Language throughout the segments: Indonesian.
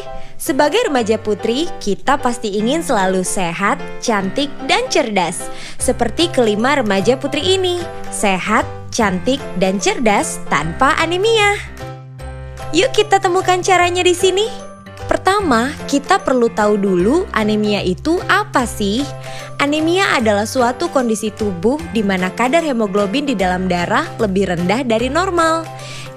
Hai, sebagai remaja putri, kita pasti ingin selalu sehat, cantik, dan cerdas. Seperti kelima remaja putri ini, sehat, cantik, dan cerdas tanpa anemia. Yuk kita temukan caranya di sini. Pertama, kita perlu tahu dulu anemia itu apa sih? Anemia adalah suatu kondisi tubuh di mana kadar hemoglobin di dalam darah lebih rendah dari normal.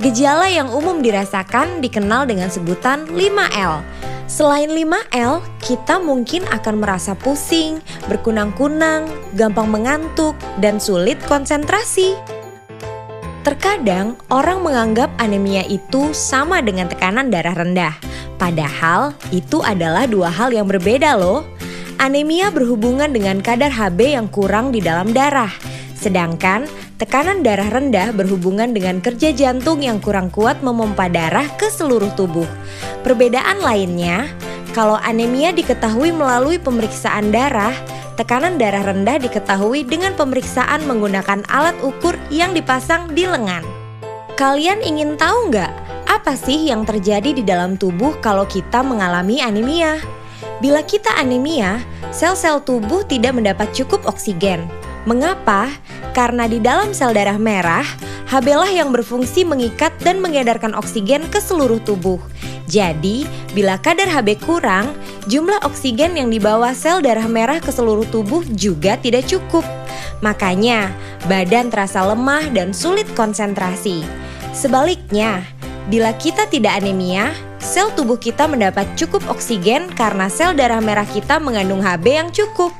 Gejala yang umum dirasakan dikenal dengan sebutan 5L. Selain 5L, kita mungkin akan merasa pusing, berkunang-kunang, gampang mengantuk, dan sulit konsentrasi. Terkadang orang menganggap anemia itu sama dengan tekanan darah rendah. Padahal itu adalah dua hal yang berbeda loh. Anemia berhubungan dengan kadar Hb yang kurang di dalam darah. Sedangkan tekanan darah rendah berhubungan dengan kerja jantung yang kurang kuat memompa darah ke seluruh tubuh. Perbedaan lainnya, kalau anemia diketahui melalui pemeriksaan darah, tekanan darah rendah diketahui dengan pemeriksaan menggunakan alat ukur yang dipasang di lengan. Kalian ingin tahu nggak apa sih yang terjadi di dalam tubuh kalau kita mengalami anemia? Bila kita anemia, sel-sel tubuh tidak mendapat cukup oksigen. Mengapa? Karena di dalam sel darah merah, Hb lah yang berfungsi mengikat dan mengedarkan oksigen ke seluruh tubuh. Jadi, bila kadar Hb kurang, jumlah oksigen yang dibawa sel darah merah ke seluruh tubuh juga tidak cukup. Makanya, badan terasa lemah dan sulit konsentrasi. Sebaliknya, bila kita tidak anemia, sel tubuh kita mendapat cukup oksigen karena sel darah merah kita mengandung Hb yang cukup.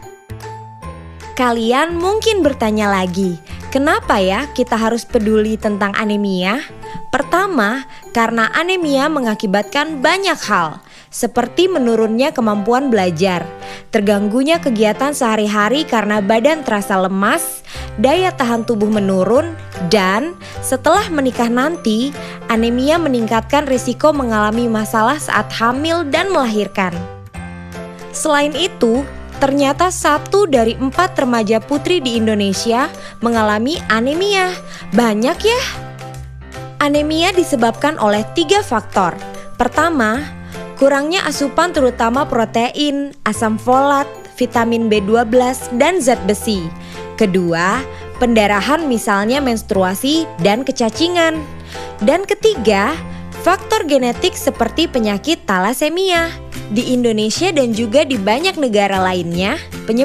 Kalian mungkin bertanya lagi, kenapa ya kita harus peduli tentang anemia? Pertama, karena anemia mengakibatkan banyak hal, seperti menurunnya kemampuan belajar, terganggunya kegiatan sehari-hari karena badan terasa lemas, daya tahan tubuh menurun, dan setelah menikah nanti, anemia meningkatkan risiko mengalami masalah saat hamil dan melahirkan. Selain itu, ternyata 1 dari 4 remaja putri di Indonesia mengalami anemia. Banyak ya? Anemia disebabkan oleh 3 faktor. Pertama, kurangnya asupan terutama protein, asam folat, vitamin B12, dan zat besi. Kedua, pendarahan misalnya menstruasi dan kecacingan. Dan ketiga, faktor genetik seperti penyakit talasemia. Di Indonesia dan juga di banyak negara lainnya, penyebab